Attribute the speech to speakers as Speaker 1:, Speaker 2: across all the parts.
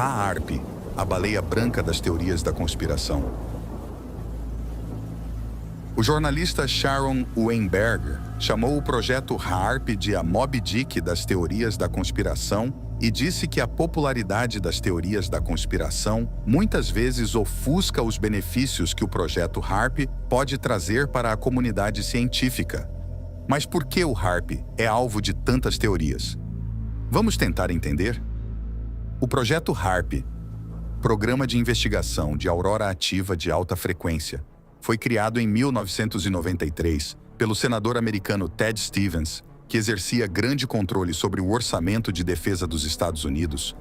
Speaker 1: HAARP, a baleia branca das teorias da conspiração. O jornalista Sharon Weinberger chamou o projeto HAARP de a Moby Dick das teorias da conspiração e disse que a popularidade das teorias da conspiração muitas vezes ofusca os benefícios que o projeto HAARP pode trazer para a comunidade científica. Mas por que o HAARP é alvo de tantas teorias? Vamos tentar entender? O projeto HAARP, Programa de Investigação de Aurora Ativa de Alta Frequência, foi criado em 1993 pelo senador americano Ted Stevens, que exercia grande controle sobre o orçamento de defesa dos Estados Unidos.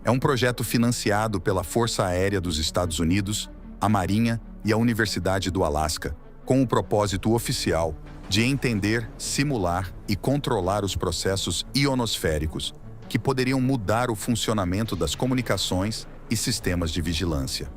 Speaker 1: É um projeto financiado pela Força Aérea dos Estados Unidos, a Marinha e a Universidade do Alasca, com o propósito oficial de entender, simular e controlar os processos ionosféricos, que poderiam mudar o funcionamento das comunicações e sistemas de vigilância.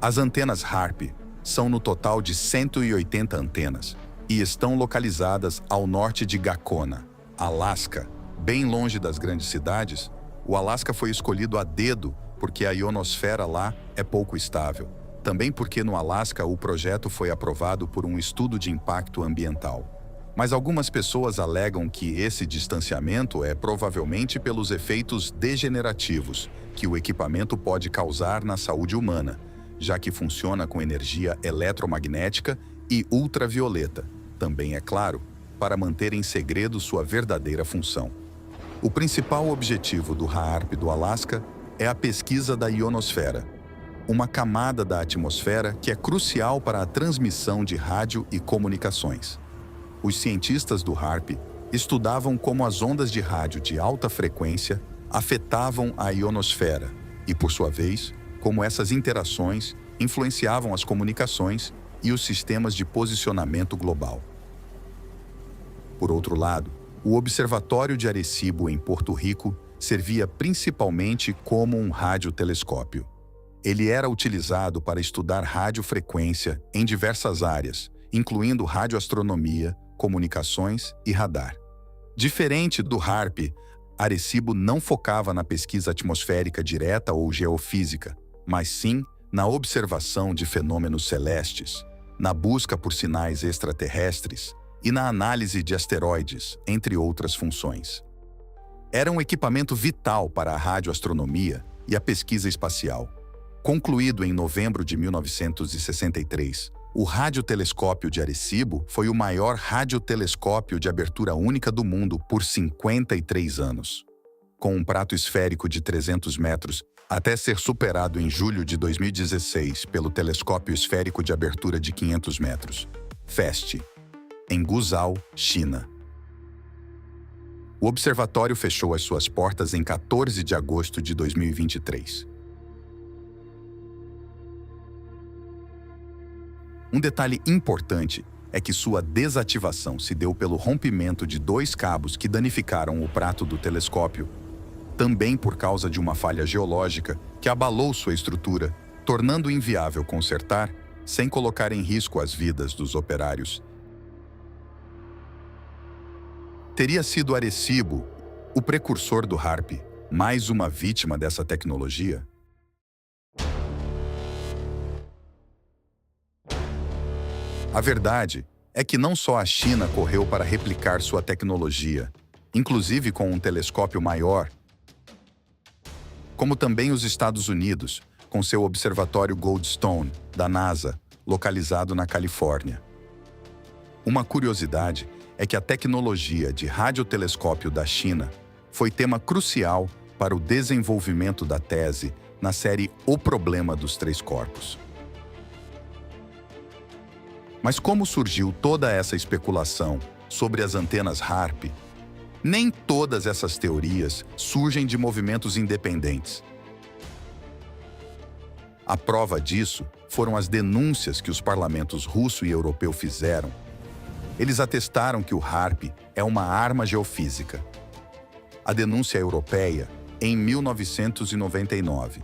Speaker 1: As antenas HAARP são no total de 180 antenas e estão localizadas ao norte de Gacona, Alasca, bem longe das grandes cidades. O Alasca foi escolhido a dedo porque a ionosfera lá é pouco estável. Também porque no Alasca o projeto foi aprovado por um estudo de impacto ambiental. Mas algumas pessoas alegam que esse distanciamento é provavelmente pelos efeitos degenerativos que o equipamento pode causar na saúde humana, já que funciona com energia eletromagnética e ultravioleta, também é claro, para manter em segredo sua verdadeira função. O principal objetivo do HAARP do Alasca é a pesquisa da ionosfera, uma camada da atmosfera que é crucial para a transmissão de rádio e comunicações. Os cientistas do HAARP estudavam como as ondas de rádio de alta frequência afetavam a ionosfera e, por sua vez, como essas interações influenciavam as comunicações e os sistemas de posicionamento global. Por outro lado, o Observatório de Arecibo, em Porto Rico, servia principalmente como um radiotelescópio. Ele era utilizado para estudar radiofrequência em diversas áreas, incluindo radioastronomia, comunicações e radar. Diferente do HAARP, Arecibo não focava na pesquisa atmosférica direta ou geofísica, mas sim na observação de fenômenos celestes, na busca por sinais extraterrestres e na análise de asteroides, entre outras funções. Era um equipamento vital para a radioastronomia e a pesquisa espacial. Concluído em novembro de 1963, o radiotelescópio de Arecibo foi o maior radiotelescópio de abertura única do mundo por 53 anos. Com um prato esférico de 300 metros, até ser superado em julho de 2016 pelo telescópio esférico de abertura de 500 metros, FEST, em Guizhou, China. O observatório fechou as suas portas em 14 de agosto de 2023. Um detalhe importante é que sua desativação se deu pelo rompimento de 2 cabos que danificaram o prato do telescópio, também por causa de uma falha geológica que abalou sua estrutura, tornando inviável consertar sem colocar em risco as vidas dos operários. Teria sido Arecibo, o precursor do HAARP, mais uma vítima dessa tecnologia? A verdade é que não só a China correu para replicar sua tecnologia, inclusive com um telescópio maior, como também os Estados Unidos, com seu observatório Goldstone, da NASA, localizado na Califórnia. Uma curiosidade é que a tecnologia de radiotelescópio da China foi tema crucial para o desenvolvimento da tese na série O Problema dos Três Corpos. Mas como surgiu toda essa especulação sobre as antenas HAARP? Nem todas essas teorias surgem de movimentos independentes. A prova disso foram as denúncias que os parlamentos russo e europeu fizeram. Eles atestaram que o HAARP é uma arma geofísica. A denúncia europeia, em 1999.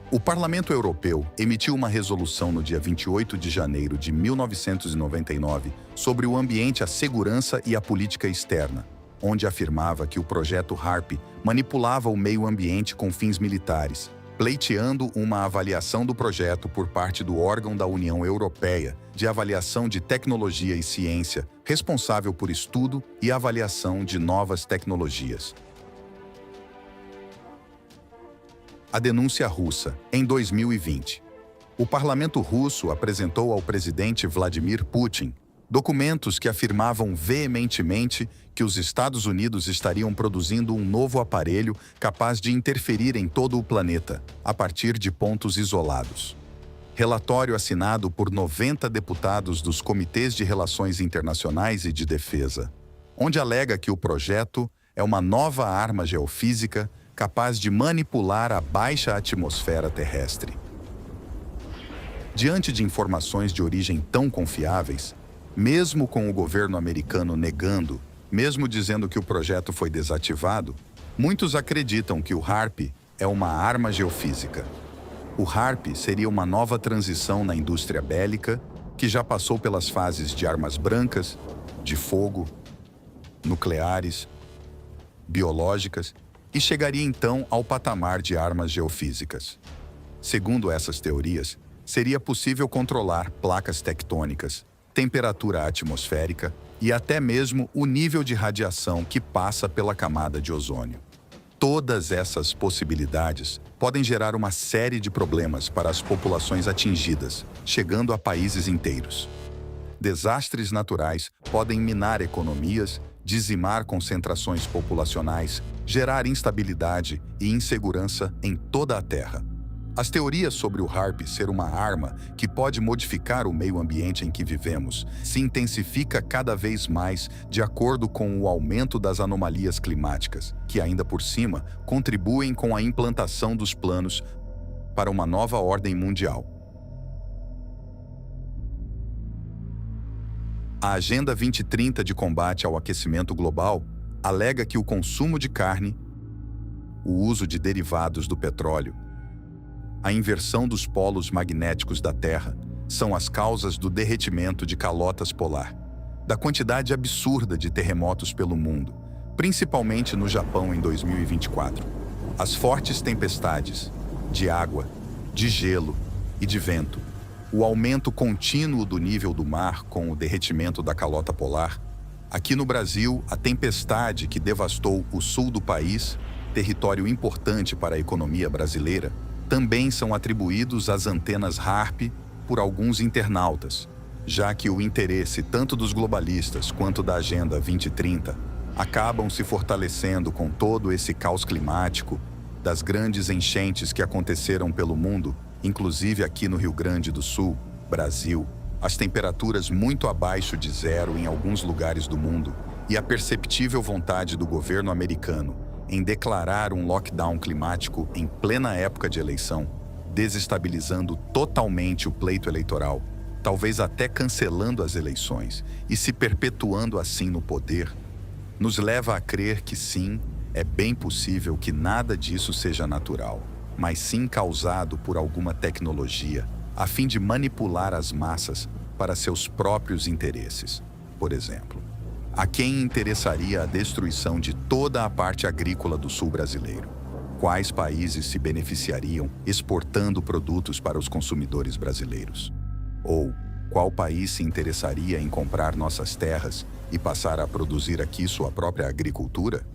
Speaker 1: O Parlamento Europeu emitiu uma resolução no dia 28 de janeiro de 1999 sobre o ambiente, a segurança e a política externa, onde afirmava que o projeto HARP manipulava o meio ambiente com fins militares, pleiteando uma avaliação do projeto por parte do órgão da União Europeia de Avaliação de Tecnologia e Ciência, responsável por estudo e avaliação de novas tecnologias. A denúncia russa, em 2020. O parlamento russo apresentou ao presidente Vladimir Putin documentos que afirmavam veementemente que os Estados Unidos estariam produzindo um novo aparelho capaz de interferir em todo o planeta, a partir de pontos isolados. Relatório assinado por 90 deputados dos Comitês de Relações Internacionais e de Defesa, onde alega que o projeto é uma nova arma geofísica capaz de manipular a baixa atmosfera terrestre. Diante de informações de origem tão confiáveis, mesmo com o governo americano negando, mesmo dizendo que o projeto foi desativado, muitos acreditam que o HARP é uma arma geofísica. O HARP seria uma nova transição na indústria bélica que já passou pelas fases de armas brancas, de fogo, nucleares, biológicas e chegaria então ao patamar de armas geofísicas. Segundo essas teorias, seria possível controlar placas tectônicas, temperatura atmosférica e até mesmo o nível de radiação que passa pela camada de ozônio. Todas essas possibilidades podem gerar uma série de problemas para as populações atingidas, chegando a países inteiros. Desastres naturais podem minar economias, dizimar concentrações populacionais, gerar instabilidade e insegurança em toda a Terra. As teorias sobre o HARP ser uma arma que pode modificar o meio ambiente em que vivemos se intensifica cada vez mais de acordo com o aumento das anomalias climáticas, que ainda por cima contribuem com a implantação dos planos para uma nova ordem mundial. A Agenda 2030 de combate ao aquecimento global alega que o consumo de carne, o uso de derivados do petróleo, a inversão dos polos magnéticos da Terra são as causas do derretimento de calotas polar, da quantidade absurda de terremotos pelo mundo, principalmente no Japão em 2024. As fortes tempestades de água, de gelo e de vento, o aumento contínuo do nível do mar com o derretimento da calota polar. Aqui no Brasil, a tempestade que devastou o sul do país, território importante para a economia brasileira, também são atribuídos às antenas HARP por alguns internautas, já que o interesse tanto dos globalistas quanto da Agenda 2030 acabam se fortalecendo com todo esse caos climático, das grandes enchentes que aconteceram pelo mundo, inclusive aqui no Rio Grande do Sul, Brasil, as temperaturas muito abaixo de zero em alguns lugares do mundo e a perceptível vontade do governo americano em declarar um lockdown climático em plena época de eleição, desestabilizando totalmente o pleito eleitoral, talvez até cancelando as eleições e se perpetuando assim no poder, nos leva a crer que sim, é bem possível que nada disso seja natural, mas sim causado por alguma tecnologia, a fim de manipular as massas para seus próprios interesses. Por exemplo, a quem interessaria a destruição de toda a parte agrícola do sul brasileiro? Quais países se beneficiariam exportando produtos para os consumidores brasileiros? Ou qual país se interessaria em comprar nossas terras e passar a produzir aqui sua própria agricultura?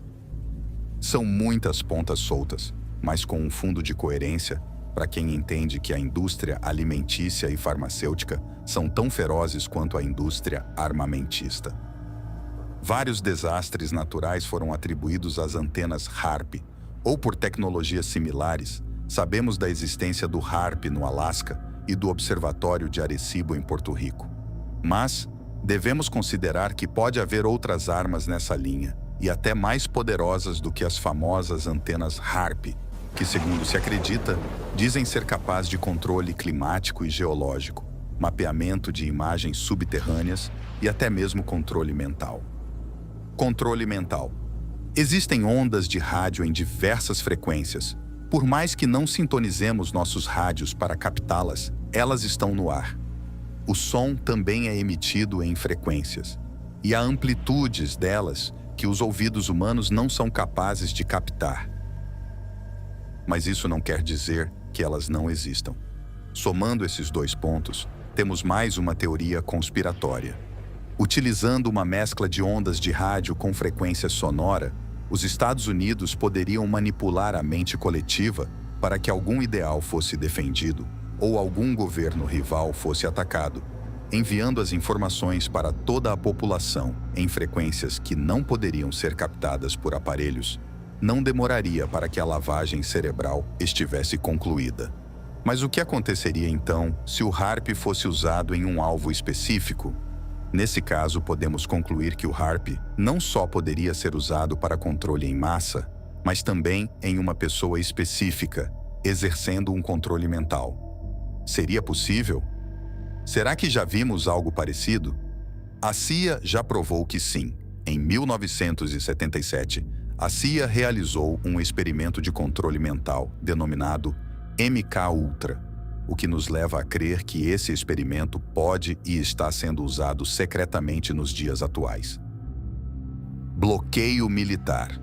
Speaker 1: São muitas pontas soltas, mas com um fundo de coerência para quem entende que a indústria alimentícia e farmacêutica são tão ferozes quanto a indústria armamentista. Vários desastres naturais foram atribuídos às antenas HARP, ou por tecnologias similares. Sabemos da existência do HARP no Alasca e do Observatório de Arecibo em Porto Rico. Mas devemos considerar que pode haver outras armas nessa linha, e até mais poderosas do que as famosas antenas HARP, que, segundo se acredita, dizem ser capazes de controle climático e geológico, mapeamento de imagens subterrâneas e até mesmo controle mental. Controle mental. Existem ondas de rádio em diversas frequências. Por mais que não sintonizemos nossos rádios para captá-las, elas estão no ar. O som também é emitido em frequências, e há amplitudes delas que os ouvidos humanos não são capazes de captar. Mas isso não quer dizer que elas não existam. Somando esses dois pontos, temos mais uma teoria conspiratória. Utilizando uma mescla de ondas de rádio com frequência sonora, os Estados Unidos poderiam manipular a mente coletiva para que algum ideal fosse defendido ou algum governo rival fosse atacado, enviando as informações para toda a população em frequências que não poderiam ser captadas por aparelhos. Não demoraria para que a lavagem cerebral estivesse concluída. Mas o que aconteceria então se o HAARP fosse usado em um alvo específico? Nesse caso, podemos concluir que o HAARP não só poderia ser usado para controle em massa, mas também em uma pessoa específica, exercendo um controle mental. Seria possível? Será que já vimos algo parecido? A CIA já provou que sim. Em 1977, a CIA realizou um experimento de controle mental denominado MK-Ultra, o que nos leva a crer que esse experimento pode e está sendo usado secretamente nos dias atuais. Bloqueio militar.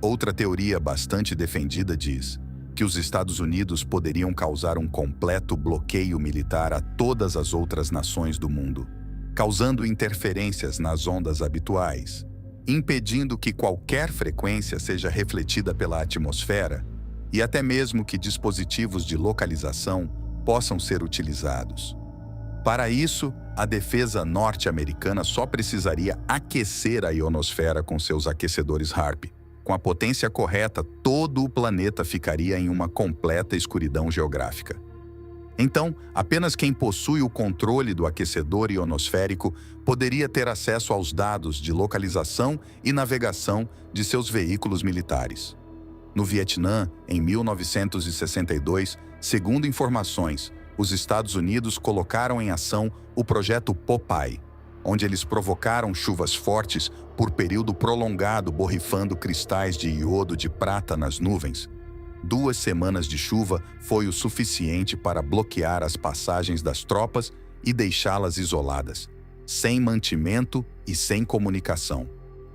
Speaker 1: Outra teoria bastante defendida diz que os Estados Unidos poderiam causar um completo bloqueio militar a todas as outras nações do mundo, causando interferências nas ondas habituais, impedindo que qualquer frequência seja refletida pela atmosfera e até mesmo que dispositivos de localização possam ser utilizados. Para isso, a defesa norte-americana só precisaria aquecer a ionosfera com seus aquecedores HAARP. Com a potência correta, todo o planeta ficaria em uma completa escuridão geográfica. Então, apenas quem possui o controle do aquecedor ionosférico poderia ter acesso aos dados de localização e navegação de seus veículos militares. No Vietnã, em 1962, segundo informações, os Estados Unidos colocaram em ação o projeto Popeye, onde eles provocaram chuvas fortes por período prolongado, borrifando cristais de iodo de prata nas nuvens. 2 semanas de chuva foi o suficiente para bloquear as passagens das tropas e deixá-las isoladas, sem mantimento e sem comunicação,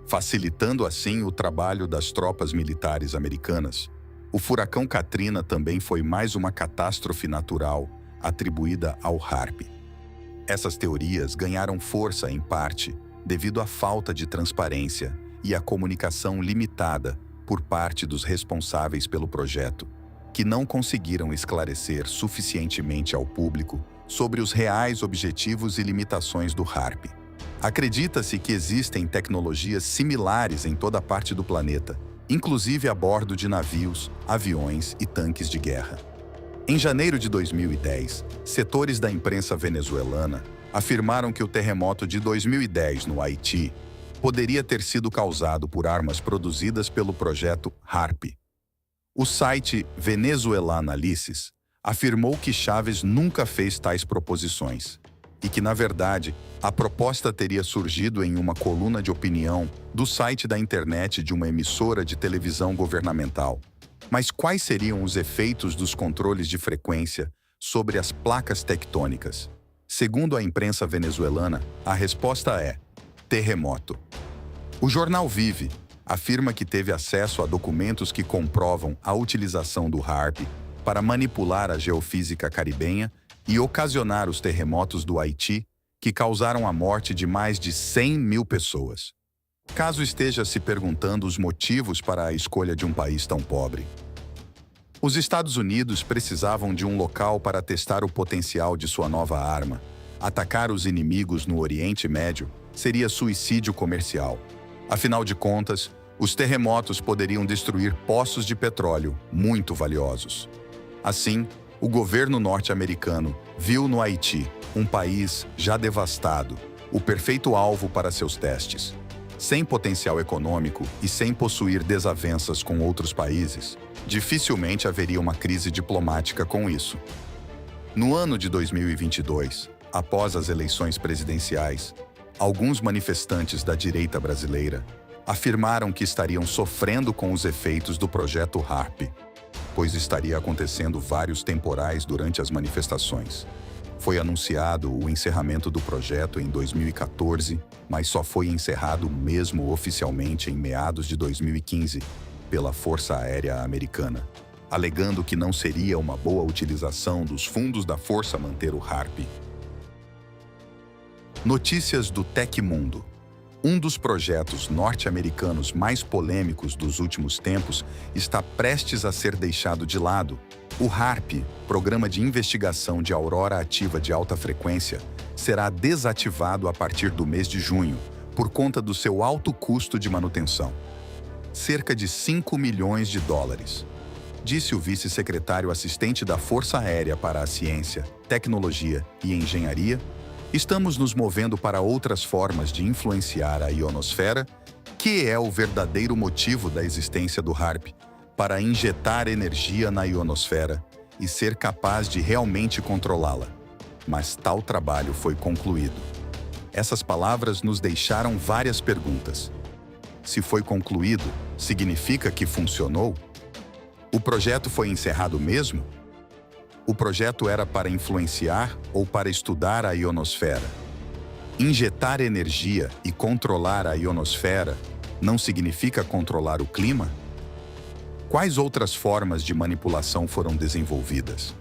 Speaker 1: facilitando assim o trabalho das tropas militares americanas. O furacão Katrina também foi mais uma catástrofe natural atribuída ao HAARP. Essas teorias ganharam força, em parte, devido à falta de transparência e à comunicação limitada por parte dos responsáveis pelo projeto, que não conseguiram esclarecer suficientemente ao público sobre os reais objetivos e limitações do HAARP. Acredita-se que existem tecnologias similares em toda parte do planeta, inclusive a bordo de navios, aviões e tanques de guerra. Em janeiro de 2010, setores da imprensa venezuelana afirmaram que o terremoto de 2010 no Haiti poderia ter sido causado por armas produzidas pelo projeto HAARP. O site Venezuelanalysis afirmou que Chávez nunca fez tais proposições e que, na verdade, a proposta teria surgido em uma coluna de opinião do site da internet de uma emissora de televisão governamental. Mas quais seriam os efeitos dos controles de frequência sobre as placas tectônicas? Segundo a imprensa venezuelana, a resposta é terremoto. O jornal Vive afirma que teve acesso a documentos que comprovam a utilização do HAARP para manipular a geofísica caribenha e ocasionar os terremotos do Haiti, que causaram a morte de mais de 100 mil pessoas. Caso esteja se perguntando os motivos para a escolha de um país tão pobre. Os Estados Unidos precisavam de um local para testar o potencial de sua nova arma. Atacar os inimigos no Oriente Médio seria suicídio comercial. Afinal de contas, os terremotos poderiam destruir poços de petróleo muito valiosos. Assim, o governo norte-americano viu no Haiti, um país já devastado, o perfeito alvo para seus testes. Sem potencial econômico e sem possuir desavenças com outros países, dificilmente haveria uma crise diplomática com isso. No ano de 2022, após as eleições presidenciais, alguns manifestantes da direita brasileira afirmaram que estariam sofrendo com os efeitos do projeto HAARP, pois estaria acontecendo vários temporais durante as manifestações. Foi anunciado o encerramento do projeto em 2014, mas só foi encerrado mesmo oficialmente em meados de 2015 pela Força Aérea Americana, alegando que não seria uma boa utilização dos fundos da força manter o HARP. Notícias do Tecmundo. Um dos projetos norte-americanos mais polêmicos dos últimos tempos está prestes a ser deixado de lado. O HARP, Programa de Investigação de Aurora Ativa de Alta Frequência, será desativado a partir do mês de junho, por conta do seu alto custo de manutenção. Cerca de 5 milhões de dólares. Disse o vice-secretário assistente da Força Aérea para a Ciência, Tecnologia e Engenharia, estamos nos movendo para outras formas de influenciar a ionosfera, que é o verdadeiro motivo da existência do HARP, para injetar energia na ionosfera e ser capaz de realmente controlá-la. Mas tal trabalho foi concluído. Essas palavras nos deixaram várias perguntas. Se foi concluído, significa que funcionou? O projeto foi encerrado mesmo? O projeto era para influenciar ou para estudar a ionosfera? Injetar energia e controlar a ionosfera não significa controlar o clima? Quais outras formas de manipulação foram desenvolvidas?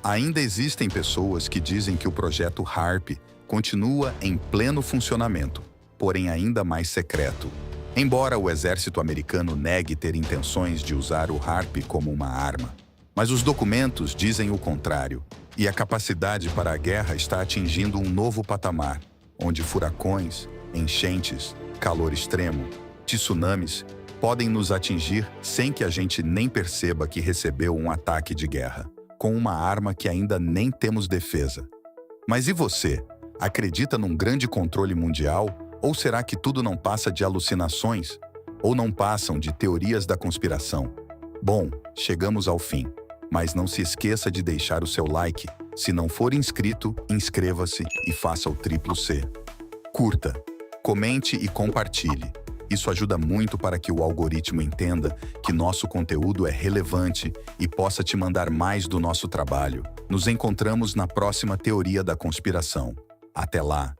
Speaker 1: Ainda existem pessoas que dizem que o projeto HARP continua em pleno funcionamento, porém ainda mais secreto. Embora o exército americano negue ter intenções de usar o HARP como uma arma. Mas os documentos dizem o contrário, e a capacidade para a guerra está atingindo um novo patamar, onde furacões, enchentes, calor extremo, tsunamis podem nos atingir sem que a gente nem perceba que recebeu um ataque de guerra, com uma arma que ainda nem temos defesa. Mas e você? Acredita num grande controle mundial? Ou será que tudo não passa de alucinações? Ou não passam de teorias da conspiração? Bom, chegamos ao fim. Mas não se esqueça de deixar o seu like. Se não for inscrito, inscreva-se e faça o triplo C. Curta, comente e compartilhe. Isso ajuda muito para que o algoritmo entenda que nosso conteúdo é relevante e possa te mandar mais do nosso trabalho. Nos encontramos na próxima Teoria da Conspiração. Até lá!